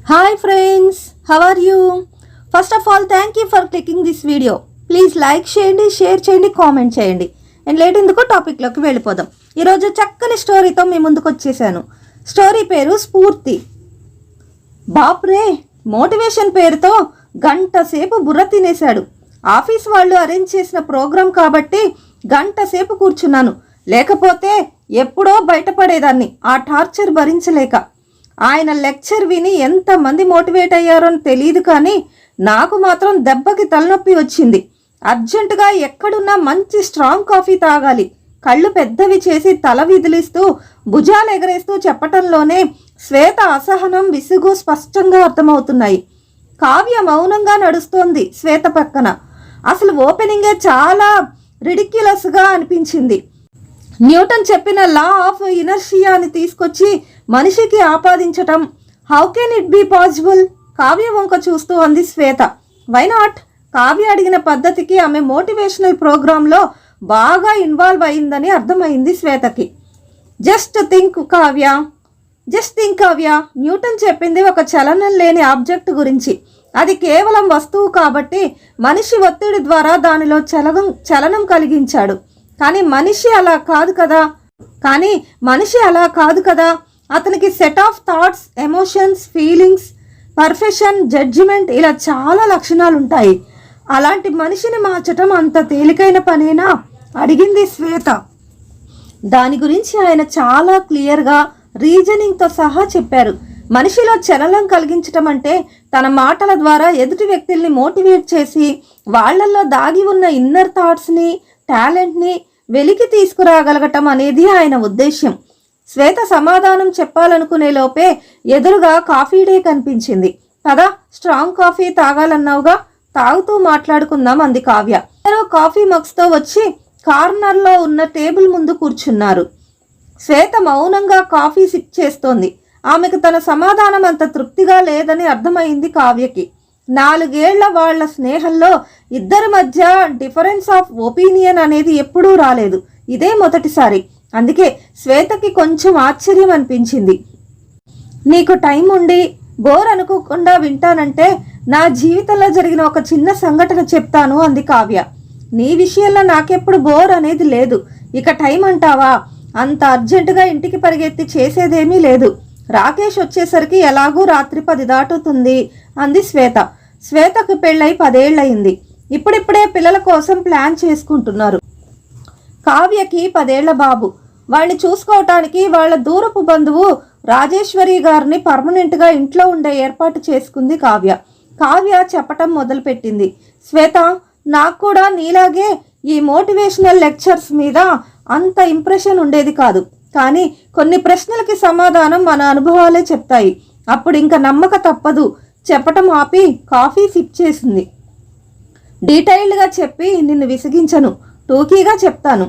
Hi friends, how are you? First of all, thank you for clicking this video. Please like చేయండి, share చేయండి, comment చేయండి. And late ఎందుకో టాపిక్లోకి వెళ్ళిపోదాం. ఈరోజు చక్కని స్టోరీతో మీ ముందుకు వచ్చేసాను. స్టోరీ పేరు స్ఫూర్తి. బాప్రే, మోటివేషన్ పేరుతో గంట సేపు బుర్ర తినేశాడు. ఆఫీస్ వాళ్ళు అరేంజ్ చేసిన ప్రోగ్రాం కాబట్టి గంట సేపు కూర్చున్నాను. లేకపోతే ఎప్పుడో బయటపడేదాన్ని ఆ టార్చర్ భరించలేక. ఆయన లెక్చర్ విని ఎంతమంది మోటివేట్ అయ్యారో తెలియదు, కానీ నాకు మాత్రం దెబ్బకి తలనొప్పి వచ్చింది. అర్జెంటుగా ఎక్కడున్నా మంచి స్ట్రాంగ్ కాఫీ తాగాలి. కళ్ళు పెద్దవి చేసి తల విదిలిస్తూ భుజాలు ఎగరేస్తూ చెప్పటంలోనే శ్వేత అసహనం, విసుగు స్పష్టంగా అర్థమవుతున్నాయి. కావ్య మౌనంగా నడుస్తోంది శ్వేత పక్కన. అసలు ఓపెనింగే చాలా రిడిక్యులస్గా అనిపించింది. న్యూటన్ చెప్పిన లా ఆఫ్ ఇనర్షియాని తీసుకొచ్చి మనిషికి ఆపాదించటం. How can it be possible? Kavya వంక చూస్తూ అంది శ్వేత. Why not? కావ్య అడిగిన పద్ధతికి ఆమె మోటివేషనల్ ప్రోగ్రాంలో బాగా ఇన్వాల్వ్ అయిందని అర్థమైంది శ్వేతకి. జస్ట్ థింక్ కావ్య, న్యూటన్ చెప్పింది ఒక చలనం లేని ఆబ్జెక్ట్ గురించి. అది కేవలం వస్తువు కాబట్టి మనిషి ఒత్తిడి ద్వారా దానిలో చలనం కలిగించాడు. కానీ మనిషి అలా కాదు కదా. అతనికి set of thoughts, emotions, feelings, perfection, judgement, ఇలా చాలా లక్షణాలు ఉంటాయి. అలాంటి మనిషిని మార్చటం అంత తేలికైన పనేనా? అడిగింది శ్వేత. దాని గురించి ఆయన చాలా క్లియర్గా రీజనింగ్తో సహా చెప్పారు. మనిషిలో చలనం కలిగించటం అంటే తన మాటల ద్వారా ఎదుటి వ్యక్తుల్ని మోటివేట్ చేసి వాళ్లల్లో దాగి ఉన్న ఇన్నర్ థాట్స్ని, టాలెంట్ని వెలికి తీసుకురాగలగటం అనేది ఆయన ఉద్దేశ్యం. శ్వేత సమాధానం చెప్పాలనుకునే లోపే ఎదురుగా కాఫీ డే కనిపించింది. కదా, స్ట్రాంగ్ కాఫీ తాగాలన్నావుగా, తాగుతూ మాట్లాడుకుందాం అంది కావ్య. కాఫీ మగ్స్తో వచ్చి కార్నర్లో ఉన్న టేబుల్ ముందు కూర్చున్నారు. శ్వేత మౌనంగా కాఫీ సిప్ చేస్తోంది. ఆమెకు తన సమాధానం అంత తృప్తిగా లేదని అర్థమైంది కావ్యకి. 4 ఏళ్ల వాళ్ల స్నేహంలో ఇద్దరి మధ్య డిఫరెన్స్ ఆఫ్ ఒపీనియన్ అనేది ఎప్పుడూ రాలేదు. ఇదే మొదటిసారి. అందుకే శ్వేతకి కొంచెం ఆశ్చర్యం అనిపించింది. నీకు టైం ఉండి బోర్ అనుకోకుండా వింటానంటే నా జీవితంలో జరిగిన ఒక చిన్న సంఘటన చెప్తాను అంది కావ్య. నీ విషయంలో నాకెప్పుడు బోర్ అనేది లేదు. ఇక టైం అంటావా? అంత అర్జెంటుగా ఇంటికి పరిగెత్తి చేసేదేమీ లేదు. రాకేష్ వచ్చేసరికి ఎలాగూ రాత్రి 10 దాటుతుంది అంది శ్వేత. శ్వేతకు పెళ్ళై 10 ఏళ్లయింది. ఇప్పుడిప్పుడే పిల్లల కోసం ప్లాన్ చేసుకుంటున్నారు. కావ్యకి 10 ఏళ్ల బాబు. వాడిని చూసుకోవటానికి వాళ్ళ దూరపు బంధువు రాజేశ్వరి గారిని పర్మనెంట్గా ఇంట్లో ఉండే ఏర్పాటు చేసుకుంది కావ్య. కావ్య చెప్పటం మొదలుపెట్టింది. శ్వేత, నాకు కూడా నీలాగే ఈ మోటివేషనల్ లెక్చర్స్ మీద అంత ఇంప్రెషన్ ఉండేది కాదు. కానీ కొన్ని ప్రశ్నలకి సమాధానం మన అనుభవాలే చెప్తాయి. అప్పుడు ఇంకా నమ్మక తప్పదు. చెప్పటం ఆపి కాఫీ సిప్ చేసింది. డీటెయిల్డ్గా చెప్పి నిన్ను విసిగించను, టూకీగా చెప్తాను.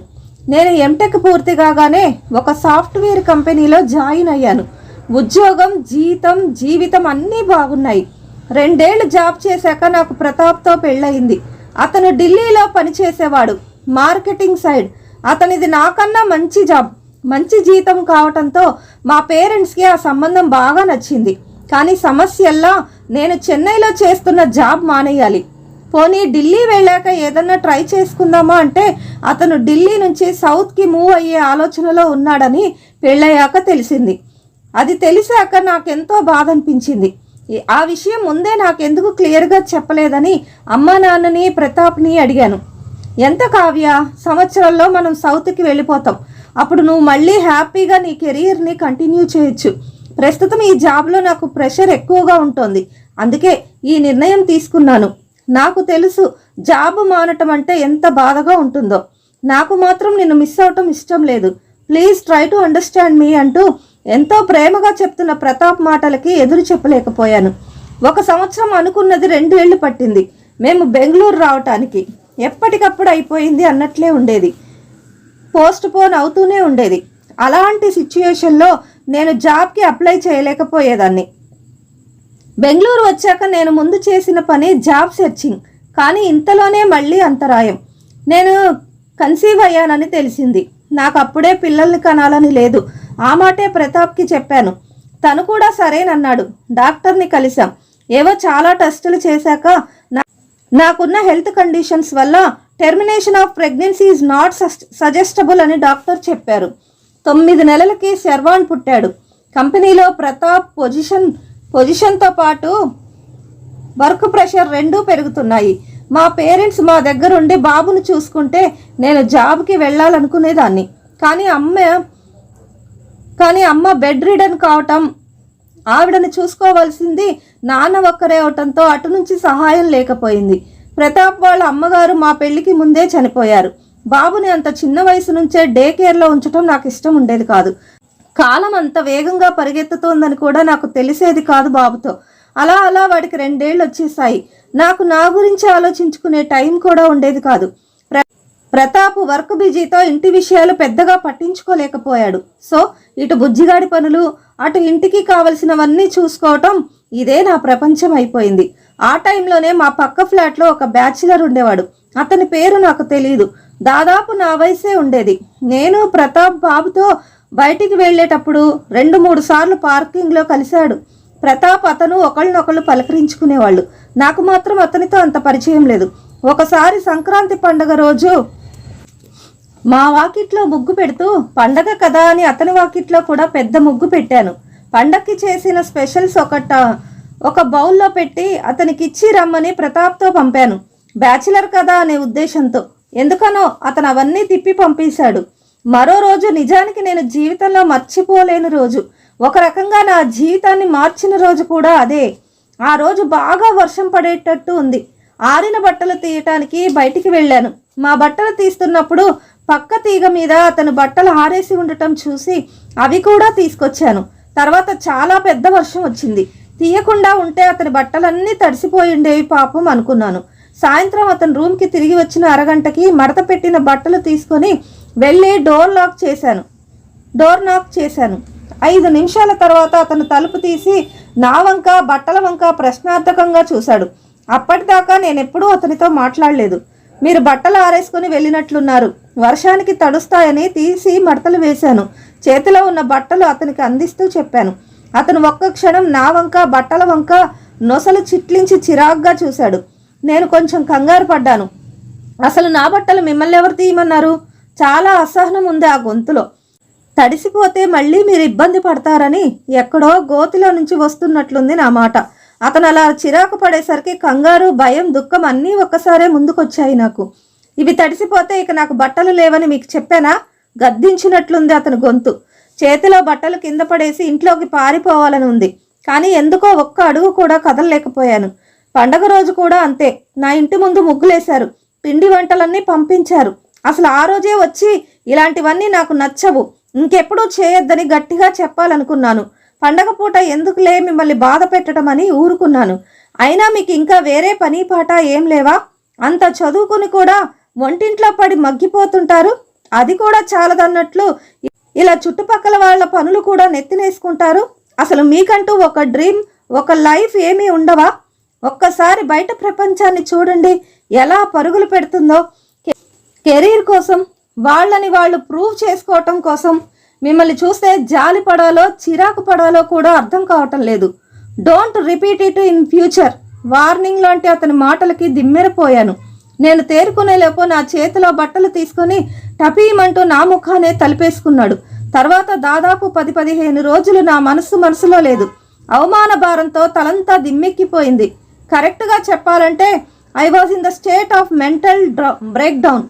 నేను ఎంటెక్ పూర్తి కాగానే ఒక సాఫ్ట్వేర్ కంపెనీలో జాయిన్ అయ్యాను. ఉద్యోగం, జీతం, జీవితం అన్నీ బాగున్నాయి. 2 ఏళ్లు జాబ్ చేశాక నాకు ప్రతాప్తో పెళ్ళయింది. అతను ఢిల్లీలో పనిచేసేవాడు, మార్కెటింగ్ సైడ్. అతనిది నాకన్నా మంచి జాబ్, మంచి జీతం కావటంతో మా పేరెంట్స్కి ఆ సంబంధం బాగా నచ్చింది. కానీ సమస్యల్లా నేను చెన్నైలో చేస్తున్న జాబ్ మానేయాలి. పోనీ ఢిల్లీ వెళ్ళాక ఏదన్నా ట్రై చేసుకుందామా అంటే అతను ఢిల్లీ నుంచి సౌత్కి మూవ్ అయ్యే ఆలోచనలో ఉన్నాడని పెళ్ళయ్యాక తెలిసింది. అది తెలిసాక నాకెంతో బాధ అనిపించింది. ఆ విషయం ముందే నాకెందుకు క్లియర్గా చెప్పలేదని అమ్మా నాన్నని, ప్రతాప్ని అడిగాను. ఎంత కావ్య, సంవత్సరంలో మనం సౌత్కి వెళ్ళిపోతాం. అప్పుడు నువ్వు మళ్ళీ హ్యాపీగా నీ కెరీర్ని కంటిన్యూ చేయొచ్చు. ప్రస్తుతం ఈ జాబ్లో నాకు ప్రెషర్ ఎక్కువగా ఉంటుంది. అందుకే ఈ నిర్ణయం తీసుకున్నాను. నాకు తెలుసు జాబ్ మానటం అంటే ఎంత బాధగా ఉంటుందో. నాకు మాత్రం నిన్ను మిస్ అవటం ఇష్టం లేదు. ప్లీజ్ ట్రై టు అండర్స్టాండ్ మీ అంటూ ఎంతో ప్రేమగా చెప్తున్న ప్రతాప్ మాటలకి ఎదురు చెప్పలేకపోయాను. 1 సంవత్సరం అనుకున్నది 2 ఏళ్లు పట్టింది. మేము బెంగళూరు రావటానికి. ఎప్పటికప్పుడు అయిపోయింది అన్నట్లే ఉండేది. పోస్ట్ పోన్ అవుతూనే ఉండేది. అలాంటి సిచ్యుయేషన్లో నేను జాబ్కి అప్లై చేయలేకపోయేదాన్ని. బెంగళూరు వచ్చాక నేను ముందు చేసిన పని జాబ్ సెర్చింగ్. కానీ ఇంతలోనే మళ్ళీ అంతరాయం. నేను కన్సీవ్ అయ్యానని తెలిసింది. నాకు అప్పుడే పిల్లల్ని కనాలని లేదు. ఆ మాటే ప్రతాప్కి చెప్పాను. తను కూడా సరేనన్నాడు. డాక్టర్ని కలిశాం. ఏవో చాలా టెస్టులు చేశాక నాకున్న హెల్త్ కండిషన్స్ వల్ల termination of pregnancy is not suggestible అని డాక్టర్ చెప్పారు. 9 నెలలకి శర్వాన్ పుట్టాడు. కంపెనీలో ప్రతాప్ పొజిషన్తో పాటు వర్క్ ప్రెషర్ రెండూ పెరుగుతున్నాయి. మా పేరెంట్స్ మా దగ్గరుండి బాబును చూసుకుంటే నేను జాబ్కి వెళ్ళాలనుకునేదాన్ని. కానీ అమ్మ బెడ్ రిడన్ కావటం, ఆవిడని చూసుకోవాల్సింది నాన్న ఒక్కరే అవటంతో అటు నుంచి సహాయం లేకపోయింది. ప్రతాప్ వాళ్ళ అమ్మగారు మా పెళ్లికి ముందే చనిపోయారు. బాబుని అంత చిన్న వయసు నుంచే డే కేర్లో ఉంచడం నాకు ఇష్టం ఉండేది కాదు. కాలం అంత వేగంగా పరిగెత్తుతోందని కూడా నాకు తెలిసేది కాదు బాబుతో. అలా అలా వాడికి 2 ఏళ్ళు వచ్చేసాయి. నాకు నా గురించి ఆలోచించుకునే టైం కూడా ఉండేది కాదు. ప్రతాప్ వర్క్ బిజీతో ఇంటి విషయాలు పెద్దగా పట్టించుకోలేకపోయాడు. సో ఇటు బుజ్జిగాడి పనులు, అటు ఇంటికి కావలసినవన్నీ చూసుకోవటం, ఇదే నా ప్రపంచం అయిపోయింది. ఆ టైంలోనే మా పక్క ఫ్లాట్లో ఒక బ్యాచిలర్ ఉండేవాడు. అతని పేరు నాకు తెలియదు. దాదాపు నా వయసే ఉండేది. నేను ప్రతాప్ బాబుతో బయటికి వెళ్ళేటప్పుడు 2-3 సార్లు పార్కింగ్లో కలిశాడు. ప్రతాప్ అతను ఒకళ్ళనొకళ్ళు పలకరించుకునేవాళ్ళు. నాకు మాత్రం అతనితో అంత పరిచయం లేదు. ఒకసారి సంక్రాంతి పండుగ రోజు మా వాకిట్లో ముగ్గు పెడుతూ, పండగ కదా అని అతని వాకిట్లో కూడా పెద్ద ముగ్గు పెట్టాను. పండక్కి చేసిన స్పెషల్స్ ఒక బౌల్లో పెట్టి అతనికి ఇచ్చి రమ్మని ప్రతాప్తో పంపాను. బ్యాచిలర్ కదా అనే ఉద్దేశంతో. ఎందుకనో అతను అవన్నీ తిప్పి పంపేశాడు. మరో రోజు నిజానికి నేను జీవితంలో మర్చిపోలేని రోజు, ఒక రకంగా నా జీవితాన్ని మార్చిన రోజు కూడా అదే. ఆ రోజు బాగా వర్షం పడేటట్టు ఉంది. ఆరిన బట్టలు తీయటానికి బయటికి వెళ్ళాను. మా బట్టలు తీస్తున్నప్పుడు పక్క తీగ మీద అతను బట్టలు ఆరేసి ఉండటం చూసి అవి కూడా తీసుకొచ్చాను. తర్వాత చాలా పెద్ద వర్షం వచ్చింది. తీయకుండా ఉంటే అతని బట్టలన్నీ తడిసిపోయి ఉండేవి పాపం అనుకున్నాను. సాయంత్రం అతను రూమ్కి తిరిగి వచ్చిన అరగంటకి మడత పెట్టిన బట్టలు తీసుకొని వెళ్ళి డోర్ నాక్ చేశాను. 5 నిమిషాల తర్వాత అతను తలుపు తీసి నా వంక బట్టల వంక ప్రశ్నార్థకంగా చూశాడు. అప్పటిదాకా నేనెప్పుడూ అతనితో మాట్లాడలేదు. మీరు బట్టలు ఆరేసుకుని వెళ్ళినట్లున్నారు, వర్షానికి తడుస్తాయని తీసి మడతలు వేశాను. చేతిలో ఉన్న బట్టలు అతనికి అందిస్తూ చెప్పాను. అతను ఒక్క క్షణం నా వంక బట్టల వంక నొసలు చిట్లించి చిరాగ్గా చూశాడు. నేను కొంచెం కంగారు పడ్డాను. అసలు నా బట్టలు మిమ్మల్ని ఎవరు తీయమన్నారు? చాలా అసహనం ఉంది ఆ గొంతులో. తడిసిపోతే మళ్ళీ మీరు ఇబ్బంది పడతారని ఎక్కడో గోతిలో నుంచి వస్తున్నట్లుంది నా మాట. అతను అలా చిరాకు పడేసరికి కంగారు, భయం, దుఃఖం అన్నీ ఒక్కసారే ముందుకొచ్చాయి నాకు. ఇవి తడిసిపోతే ఇక నాకు బట్టలు లేవని మీకు చెప్పానా? గద్దించినట్లుంది అతని గొంతు. చేతిలో బట్టలు కింద పడేసి ఇంట్లోకి పారిపోవాలని ఉంది. కానీ ఎందుకో ఒక్క అడుగు కూడా కదలలేకపోయాను. పండగ రోజు కూడా అంతే. నా ఇంటి ముందు ముగ్గులేశారు, పిండి వంటలన్నీ పంపించారు. అసలు ఆ రోజే వచ్చి ఇలాంటివన్నీ నాకు నచ్చవు, ఇంకెప్పుడూ చేయొద్దని గట్టిగా చెప్పాలనుకున్నాను. పండగ పూట ఎందుకులే మిమ్మల్ని బాధ పెట్టడం అని ఊరుకున్నాను. అయినా మీకు ఇంకా వేరే పని పాట ఏం లేవా? అంత చదువుకుని కూడా వంటింట్లో పడి మగ్గిపోతుంటారు. అది కూడా చాలదన్నట్లు ఇలా చుట్టుపక్కల వాళ్ళ పనులు కూడా నెత్తినేసుకుంటారు. అసలు మీకంటూ ఒక డ్రీమ్, ఒక లైఫ్ ఏమీ ఉండవా? ఒక్కసారి బయట ప్రపంచాన్ని చూడండి, ఎలా పరుగులు పెడుతుందో. కెరీర్ కోసం, వాళ్ళని వాళ్ళు ప్రూవ్ చేసుకోవటం కోసం. మిమ్మల్ని చూస్తే జాలి పడాలో చిరాకు పడాలో కూడా అర్థం కావటం లేదు. Don't repeat it in future. Warning లాంటి అతని మాటలకి దిమ్మెరపోయాను. నేను తేరుకునేలోపు నా చేతిలో బట్టలు తీసుకొని టపీమంటూ నా ముఖానే తలిపేసుకున్నాడు. తర్వాత దాదాపు 10-15 రోజులు నా మనసులో లేదు. అవమాన భారంతో తలంతా దిమ్మెక్కిపోయింది. కరెక్ట్గా చెప్పాలంటే I was in the state of mental break down.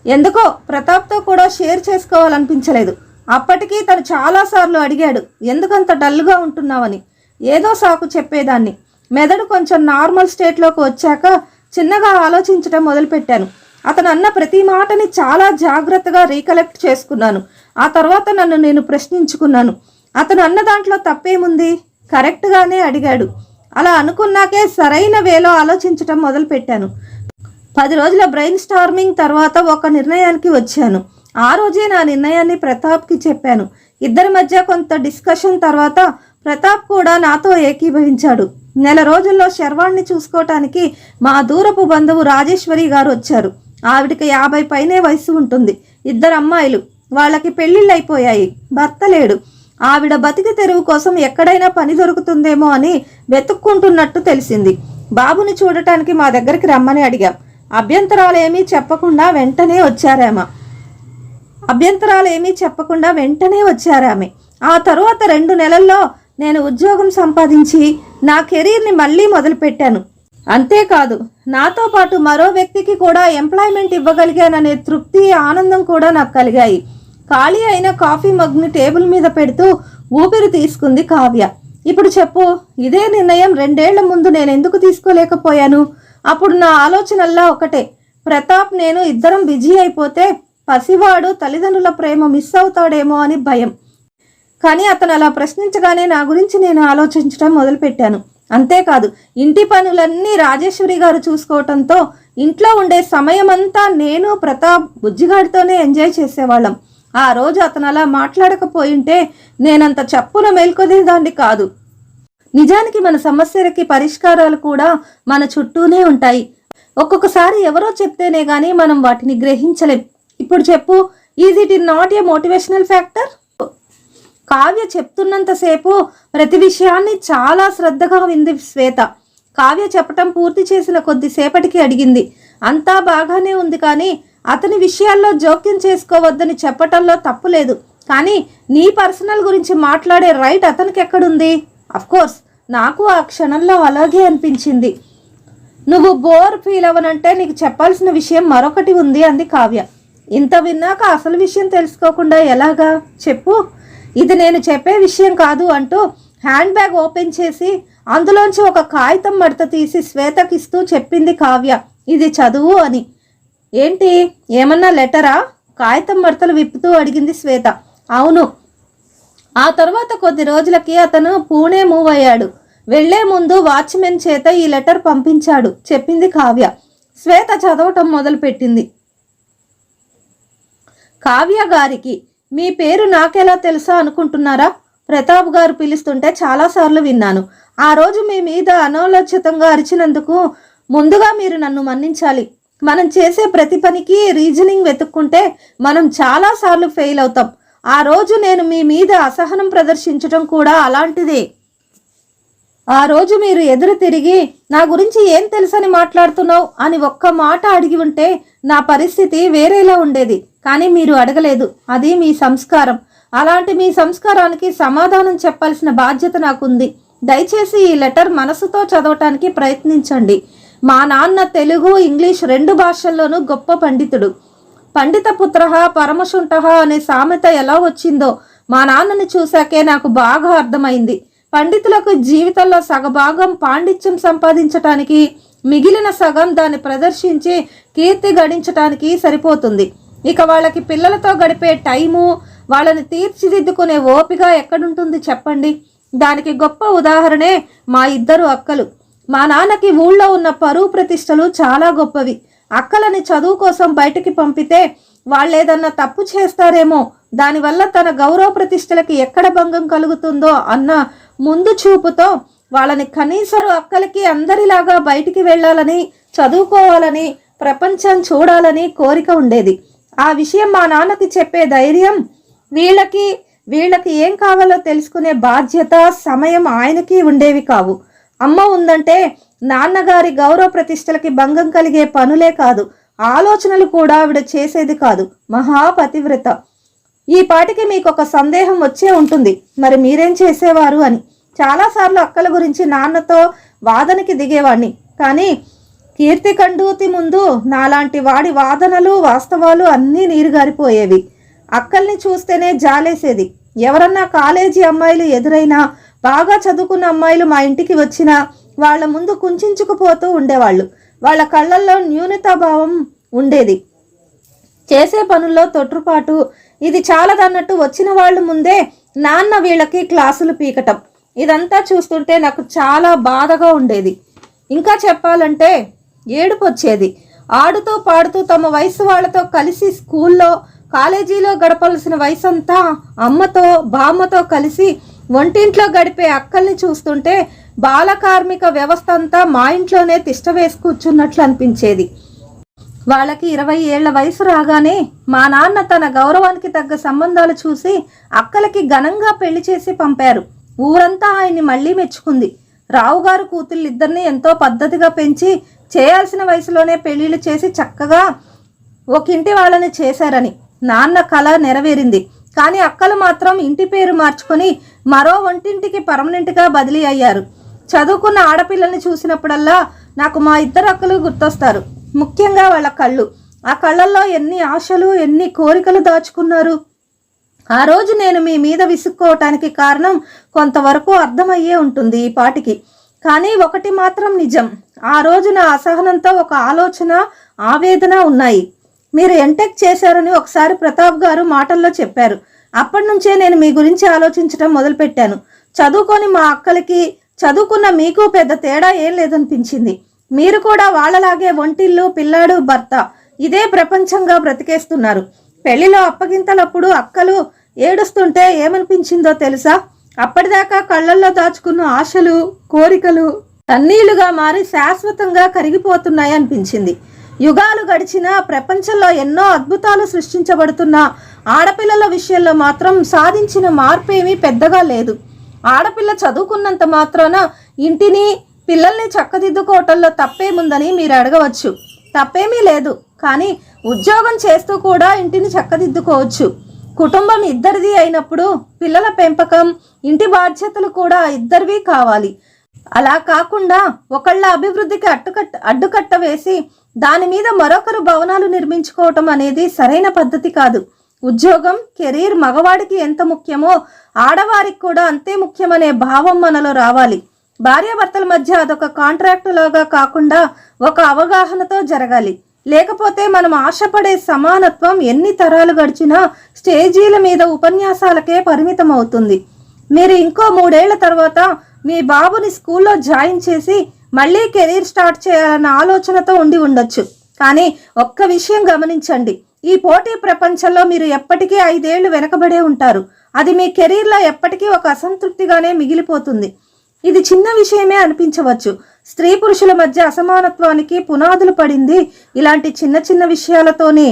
ఎందుకో ప్రతాప్తో కూడా షేర్ చేసుకోవాలనిపించలేదు. అప్పటికీ తను చాలాసార్లు అడిగాడు, ఎందుకంత డల్గా ఉంటున్నావని. ఏదో సాకు చెప్పేదాన్ని. మెదడు కొంచెం నార్మల్ స్టేట్లోకి వచ్చాక చిన్నగా ఆలోచించడం మొదలుపెట్టాను. అతను అన్న ప్రతి మాటని చాలా జాగ్రత్తగా రీకలెక్ట్ చేసుకున్నాను. ఆ తర్వాత నన్ను నేను ప్రశ్నించుకున్నాను, అతను అన్న దాంట్లో తప్పేముంది? కరెక్ట్గానే అడిగాడు. అలా అనుకున్నాకే సరైన వేలో ఆలోచించటం మొదలుపెట్టాను. 10 రోజుల బ్రెయిన్ స్టార్మింగ్ తర్వాత ఒక నిర్ణయానికి వచ్చాను. ఆ రోజే నా నిర్ణయాన్ని ప్రతాప్కి చెప్పాను. ఇద్దరి మధ్య కొంత డిస్కషన్ తర్వాత ప్రతాప్ కూడా నాతో ఏకీభవించాడు. నెల రోజుల్లో శర్వాణ్ణి చూసుకోవటానికి మా దూరపు బంధువు రాజేశ్వరి గారు వచ్చారు. ఆవిడికి 50 పైనే వయసు ఉంటుంది. 2 అమ్మాయిలు. వాళ్ళకి పెళ్ళిళ్ళు అయిపోయాయి, భర్త లేడు. ఆవిడ బతికి తెరువు కోసం ఎక్కడైనా పని దొరుకుతుందేమో అని వెతుక్కుంటున్నట్టు తెలిసింది. బాబుని చూడటానికి మా దగ్గరికి రమ్మని అడిగాం. అభ్యంతరాలేమీ చెప్పకుండా వెంటనే వచ్చారామె. ఆ తరువాత 2 నెలల్లో నేను ఉద్యోగం సంపాదించి నా కెరీర్ని మళ్ళీ మొదలుపెట్టాను. అంతేకాదు, నాతో పాటు మరో వ్యక్తికి కూడా ఎంప్లాయ్మెంట్ ఇవ్వగలిగాననే తృప్తి, ఆనందం కూడా నాకు కలిగాయి. ఖాళీ అయిన కాఫీ మగ్ని టేబుల్ మీద పెడుతూ ఊపిరి తీసుకుంది కావ్య. ఇప్పుడు చెప్పు, ఇదే నిర్ణయం 2 ఏళ్ల ముందు నేను ఎందుకు తీసుకోలేకపోయాను? అప్పుడు నా ఆలోచనల్లా ఒకటే, ప్రతాప్ నేను ఇద్దరం బిజీ అయిపోతే పసివాడు తల్లిదండ్రుల ప్రేమ మిస్ అవుతాడేమో అని భయం. కానీ అతను అలా ప్రశ్నించగానే నా గురించి నేను ఆలోచించడం మొదలుపెట్టాను. అంతేకాదు, ఇంటి పనులన్నీ రాజేశ్వరి గారు చూసుకోవటంతో ఇంట్లో ఉండే సమయమంతా నేను, ప్రతాప్, బుజ్జిగాడితోనే ఎంజాయ్ చేసేవాళ్ళం. ఆ రోజు అతను అలా మాట్లాడకపోయింటే నేనంత చప్పున మేల్కొనేదాన్ని కాదు. నిజానికి మన సమస్యలకి పరిష్కారాలు కూడా మన చుట్టూనే ఉంటాయి. ఒక్కొక్కసారి ఎవరో చెప్తేనే గానీ మనం వాటిని గ్రహించలేం. ఇప్పుడు చెప్పు, is it not a motivational factor? Kavya చెప్తున్నంతసేపు ప్రతి విషయాన్ని చాలా శ్రద్ధగా వింది శ్వేత. కావ్య చెప్పటం పూర్తి చేసిన కొద్దిసేపటికి అడిగింది, అంతా బాగానే ఉంది, కానీ అతని విషయాల్లో జోక్యం చేసుకోవద్దని చెప్పటంలో తప్పులేదు. కానీ నీ పర్సనల్ గురించి మాట్లాడే రైట్ అతనికి ఎక్కడుంది? అఫ్కోర్స్ నాకు ఆ క్షణంలో అలాగే అనిపించింది. నువ్వు బోర్ ఫీల్ అవ్వనంటే నీకు చెప్పాల్సిన విషయం మరొకటి ఉంది అంది కావ్య. ఇంత విన్నాక అసలు విషయం తెలుసుకోకుండా ఎలాగా? చెప్పు, ఇది నేను చెప్పే విషయం కాదు అంటూ హ్యాండ్ బ్యాగ్ ఓపెన్ చేసి అందులోంచి ఒక కాగితం మడత తీసి శ్వేతకిస్తూ చెప్పింది కావ్య, ఇది చదువు అని. ఏంటి, ఏమన్నా లెటరా? కాగితం మడతలు విప్పుతూ అడిగింది శ్వేత. అవును. ఆ తర్వాత కొద్ది రోజులకి అతను పూణే మూవ్ అయ్యాడు. వెళ్లే ముందు వాచ్మెన్ చేత ఈ లెటర్ పంపించాడు చెప్పింది కావ్య. శ్వేత చదవటం మొదలుపెట్టింది. కావ్య గారికి మీ పేరు నాకెలా తెలుసా అనుకుంటున్నారా? ప్రతాప్ గారు పిలుస్తుంటే చాలాసార్లు విన్నాను. ఆ రోజు మీ మీద అనాలోచితంగా అరిచినందుకు ముందుగా మీరు నన్ను మన్నించాలి. మనం చేసే ప్రతి పనికి రీజనింగ్ వెతుక్కుంటే మనం చాలాసార్లు ఫెయిల్ అవుతాం. ఆ రోజు నేను మీ మీద అసహనం ప్రదర్శించడం కూడా అలాంటిదే. ఆ రోజు మీరు ఎదురు తిరిగి నా గురించి ఏం తెలుసని మాట్లాడుతున్నావు అని ఒక్క మాట అడిగి ఉంటే నా పరిస్థితి వేరేలా ఉండేది. కానీ మీరు అడగలేదు. అది మీ సంస్కారం. అలాంటి మీ సంస్కారానికి సమాధానం చెప్పాల్సిన బాధ్యత నాకుంది. దయచేసి ఈ లెటర్ మనసుతో చదవటానికి ప్రయత్నించండి. మా నాన్న తెలుగు, ఇంగ్లీష్ 2 భాషల్లోనూ గొప్ప పండితుడు. పండిత పుత్ర పరమశుంఠ అనే సామెత ఎలా వచ్చిందో మా నాన్నని చూశాకే నాకు బాగా అర్థమైంది. పండితులకు జీవితంలో సగభాగం పాండిత్యం సంపాదించటానికి, మిగిలిన సగం దాన్ని ప్రదర్శించి కీర్తి గడించటానికి సరిపోతుంది. ఇక వాళ్ళకి పిల్లలతో గడిపే టైము, వాళ్ళని తీర్చిదిద్దుకునే ఓపిక ఎక్కడుంటుంది చెప్పండి? దానికి గొప్ప ఉదాహరణే మా 2 అక్కలు. మా నాన్నకి ఊళ్ళో ఉన్న పరువు ప్రతిష్టలు చాలా గొప్పవి. అక్కలని చదువు కోసం బయటికి పంపితే వాళ్ళేదన్నా తప్పు చేస్తారేమో, దానివల్ల తన గౌరవ ప్రతిష్టలకి ఎక్కడ భంగం కలుగుతుందో అన్న ముందు చూపుతో వాళ్ళని కనీసం అక్కలకి అందరిలాగా బయటికి వెళ్ళాలని, చదువుకోవాలని, ప్రపంచం చూడాలని కోరిక ఉండేది. ఆ విషయం మా నాన్నకి చెప్పే ధైర్యం, వీళ్ళకి ఏం కావాలో తెలుసుకునే బాధ్యత, సమయం ఆయనకి ఉండేవి కావు. అమ్మ ఉందంటే నాన్నగారి గౌరవ ప్రతిష్టలకి భంగం కలిగే పనులే కాదు, ఆలోచనలు కూడా ఆవిడ చేసేది కాదు. మహాపతివ్రత. ఈ పాటికి మీకు ఒక సందేహం వచ్చే ఉంటుంది, మరి మీరేం చేసేవారు అని. చాలాసార్లు అక్కల గురించి నాన్నతో వాదనకి దిగేవాడిని. కానీ కీర్తి కండూతి ముందు నాలాంటి వాడి వాదనలు, వాస్తవాలు అన్నీ నీరుగారిపోయేవి. అక్కల్ని చూస్తేనే జాలేసేది. ఎవరన్నా కాలేజీ అమ్మాయిలు ఎదురైనా, బాగా చదువుకున్న అమ్మాయిలు మా ఇంటికి వచ్చినా వాళ్ళ ముందు కుంచుకుపోతూ ఉండేవాళ్ళు. వాళ్ళ కళ్ళల్లో న్యూనతాభావం ఉండేది. చేసే పనుల్లో తొట్టుపాటు. ఇది చాలదన్నట్టు వచ్చిన వాళ్ళు ముందే నాన్న వీళ్ళకి క్లాసులు పీకటం. ఇదంతా చూస్తుంటే నాకు చాలా బాధగా ఉండేది. ఇంకా చెప్పాలంటే ఏడుపు వచ్చేది. ఆడుతూ పాడుతూ తమ వయసు వాళ్ళతో కలిసి స్కూల్లో, కాలేజీలో గడపాల్సిన వయసంతా అమ్మతో, బామ్మతో కలిసి వంటింట్లో గడిపే అక్కల్ని చూస్తుంటే బాల కార్మిక వ్యవస్థ అంతా మా ఇంట్లోనే తిష్ట వేసి కూర్చున్నట్లు అనిపించేది. వాళ్ళకి 20 ఏళ్ల వయసు రాగానే మా నాన్న తన గౌరవానికి తగ్గ సంబంధాలు చూసి అక్కలకి ఘనంగా పెళ్లి చేసి పంపారు. ఊరంతా ఆయన్ని మళ్లీ మెచ్చుకుంది. రావుగారు కూతుళ్ళిద్దరిని ఎంతో పద్ధతిగా పెంచి చేయాల్సిన వయసులోనే పెళ్లిళ్ళు చేసి చక్కగా ఒకింటి వాళ్ళని చేశారని నాన్న కళ నెరవేరింది. కానీ అక్కలు మాత్రం ఇంటి పేరు మార్చుకొని మరో వంటింటికి పర్మనెంట్గా బదిలీ అయ్యారు. చదువుకున్న ఆడపిల్లల్ని చూసినప్పుడల్లా నాకు మా ఇద్దరు అక్కలు గుర్తొస్తారు. ముఖ్యంగా వాళ్ళ కళ్ళు. ఆ కళ్ళల్లో ఎన్ని ఆశలు, ఎన్ని కోరికలు దాచుకున్నారు. ఆ రోజు నేను మీ మీద విసుక్కోవటానికి కారణం కొంతవరకు అర్థమయ్యే ఉంటుంది ఈ పాటికి. కానీ ఒకటి మాత్రం నిజం, ఆ రోజు నా అసహనంతో ఒక ఆలోచన, ఆవేదన ఉన్నాయి. మీరు ఎంటెక్ చేశారని ఒకసారి ప్రతాప్ గారు మాటల్లో చెప్పారు. అప్పటి నుంచే నేను మీ గురించి ఆలోచించడం మొదలుపెట్టాను. చదువుకొని మా అక్కలకి చదువుకున్న మీకు పెద్ద తేడా ఏం లేదనిపించింది. మీరు కూడా వాళ్ళలాగే ఒంటిల్లు, పిల్లాడు, భర్త ఇదే ప్రపంచంగా బ్రతికేస్తున్నారు. పెళ్లిలో అప్పగింతలప్పుడు అక్కలు ఏడుస్తుంటే ఏమనిపించిందో తెలుసా? అప్పటిదాకా కళ్ళల్లో దాచుకున్న ఆశలు, కోరికలు కన్నీళ్లుగా మారి శాశ్వతంగా కరిగిపోతున్నాయి అనిపించింది. యుగాలు గడిచినా ప్రపంచంలో ఎన్నో అద్భుతాలు సృష్టించబడుతున్న ఆడపిల్లల విషయంలో మాత్రం సాధించిన మార్పేమీ పెద్దగా లేదు. ఆడపిల్ల చదువుకున్నంత మాత్రాన ఇంటిని, పిల్లల్ని చక్కదిద్దుకోవటంలో తప్పేముందని మీరు అడగవచ్చు. తప్పేమీ లేదు. కానీ ఉద్యోగం చేస్తూ కూడా ఇంటిని చక్కదిద్దుకోవచ్చు. కుటుంబం ఇద్దరిది అయినప్పుడు పిల్లల పెంపకం, ఇంటి బాధ్యతలు కూడా ఇద్దరివి కావాలి. అలా కాకుండా ఒకళ్ళ అభివృద్ధికి అడ్డుకట్ట వేసి దాని మీద మరొకరు భవనాలు నిర్మించుకోవటం అనేది సరైన పద్ధతి కాదు. ఉద్యోగం, కెరీర్ మగవాడికి ఎంత ముఖ్యమో ఆడవారికి కూడా అంతే ముఖ్యమనే భావం మనలో రావాలి. భార్యాభర్తల మధ్య అదొక కాంట్రాక్టు లాగా కాకుండా ఒక అవగాహనతో జరగాలి. లేకపోతే మనం ఆశపడే సమానత్వం ఎన్ని తరాలు గడిచినా స్టేజీల మీద ఉపన్యాసాలకే పరిమితం అవుతుంది. మీరు ఇంకో 3 ఏళ్ల తర్వాత మీ బాబుని స్కూల్లో జాయిన్ చేసి మళ్ళీ కెరీర్ స్టార్ట్ చేయాలన్న ఆలోచనతో ఉండి ఉండొచ్చు. కానీ ఒక్క విషయం గమనించండి, ఈ పోటీ ప్రపంచంలో మీరు ఎప్పటికీ 5 ఏళ్లు వెనకబడే ఉంటారు. అది మీ కెరీర్లో ఎప్పటికీ ఒక అసంతృప్తిగానే మిగిలిపోతుంది. ఇది చిన్న విషయమే అనిపించవచ్చు. స్త్రీ పురుషుల మధ్య అసమానత్వానికి పునాదులు పడింది ఇలాంటి చిన్న చిన్న విషయాలతోనే.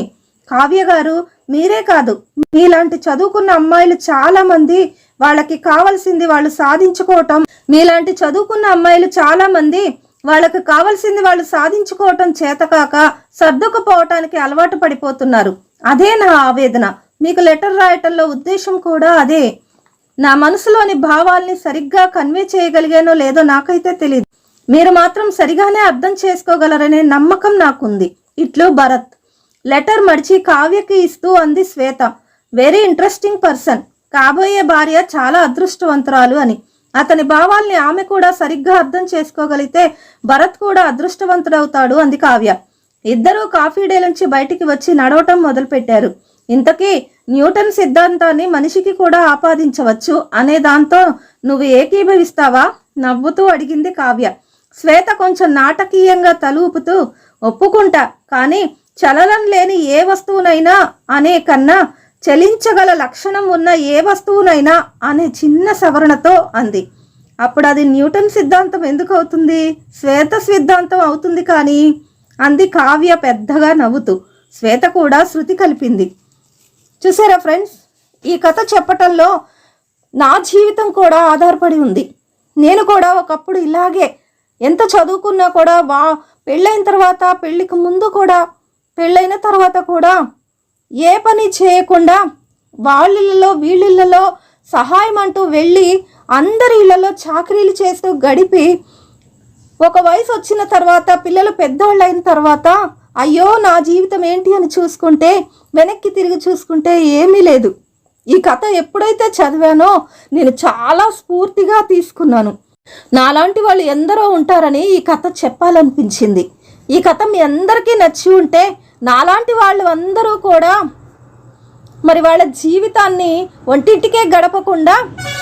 కావ్య గారు, మీరే కాదు, మీలాంటి చదువుకున్న అమ్మాయిలు చాలా మంది వాళ్ళకి కావాల్సింది వాళ్ళు సాధించుకోవటం మీలాంటి చదువుకున్న అమ్మాయిలు చాలా మంది వాళ్ళకి కావాల్సింది వాళ్ళు సాధించుకోవటం చేతకాక సర్దుకుపోవటానికి అలవాటు పడిపోతున్నారు. అదే నా ఆవేదన. మీకు లెటర్ రాయటంలో ఉద్దేశం కూడా అదే. నా మనసులోని భావాల్ని సరిగ్గా కన్వే చేయగలిగానో లేదో నాకైతే తెలియదు. మీరు మాత్రం సరిగానే అర్థం చేసుకోగలరనే నమ్మకం నాకుంది. ఇట్లు భరత్. లెటర్ మడిచి కావ్యకి ఇస్తూ అంది శ్వేత. Very interesting person. కాబోయే భార్య చాలా అదృష్టవంతురాలు అని. అతని భావాల్ని ఆమె కూడా సరిగ్గా అర్థం చేసుకోగలిగితే భరత్ కూడా అదృష్టవంతుడవుతాడు అంది కావ్య. ఇద్దరూ కాఫీ డే నుంచి బయటికి వచ్చి నడవటం మొదలుపెట్టారు. ఇంతకీ న్యూటన్ సిద్ధాంతాన్ని మనిషికి కూడా ఆపాదించవచ్చు అనే దాంతో నువ్వు ఏకీభవిస్తావా? నవ్వుతూ అడిగింది కావ్య. శ్వేత కొంచెం నాటకీయంగా తలూపుతూ ఒప్పుకుంటా, కానీ చలనం లేని ఏ వస్తువునైనా అనే కన్నా చలించగల లక్షణం ఉన్న ఏ వస్తువునైనా అనే చిన్న సవరణతో అంది. అప్పుడు అది న్యూటన్ సిద్ధాంతం ఎందుకు అవుతుంది? శ్వేత సిద్ధాంతం అవుతుంది కానీ అంది కావ్య పెద్దగా నవ్వుతూ. శ్వేత కూడా శృతి కలిపింది. చూసారా ఫ్రెండ్స్, ఈ కథ చెప్పటంలో నా జీవితం కూడా ఆధారపడి ఉంది. నేను కూడా ఒకప్పుడు ఇలాగే ఎంత చదువుకున్నా కూడా పెళ్ళైన తర్వాత, పెళ్ళికి ముందు కూడా, పెళ్ళైన తర్వాత కూడా ఏ పని చేయకుండా వాళ్ళిళ్ళలో వీళ్ళిళ్ళలో సహాయం అంటూ వెళ్ళి అందరి ఇళ్లలో చాకరీలు చేస్తూ గడిపి ఒక వయసు వచ్చిన తర్వాత, పిల్లలు పెద్దోళ్ళు అయిన తర్వాత అయ్యో నా జీవితం ఏంటి అని చూసుకుంటే, వెనక్కి తిరిగి చూసుకుంటే ఏమీ లేదు. ఈ కథ ఎప్పుడైతే చదివానో నేను చాలా స్ఫూర్తిగా తీసుకున్నాను. నాలాంటి వాళ్ళు ఎందరో ఉంటారని ఈ కథ చెప్పాలనిపించింది. ఈ కథ మీ అందరికీ నచ్చి ఉంటే నాలాంటి వాళ్ళు అందరూ కూడా మరి వాళ్ళ జీవితాన్ని ఒంటింటికే గడపకుండా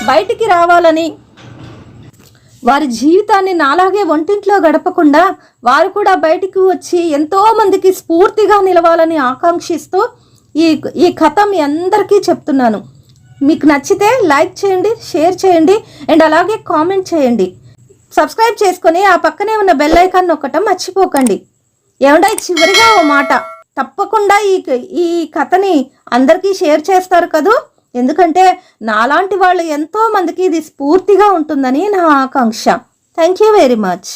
బయటికి రావాలని, వారి జీవితాన్ని నాలాగే ఒంటింట్లో గడపకుండా వారు కూడా బయటికి వచ్చి ఎంతోమందికి స్ఫూర్తిగా నిలవాలని ఆకాంక్షిస్తూ ఈ కథ మీ అందరికీ చెప్తున్నాను. మీకు నచ్చితే లైక్ చేయండి, షేర్ చేయండి అండ్ అలాగే కామెంట్ చేయండి. సబ్స్క్రైబ్ చేసుకొని ఆ పక్కనే ఉన్న బెల్ ఐకాన్ నొక్కటం మర్చిపోకండి. ఏమంటే చివరిగా ఓ మాట, తప్పకుండా ఈ కథని అందరికీ షేర్ చేస్తారు కదూ, ఎందుకంటే నాలాంటి వాళ్ళు ఎంతో మందికి ఇది స్ఫూర్తిగా ఉంటుందని నా ఆకాంక్ష. Thank you very much.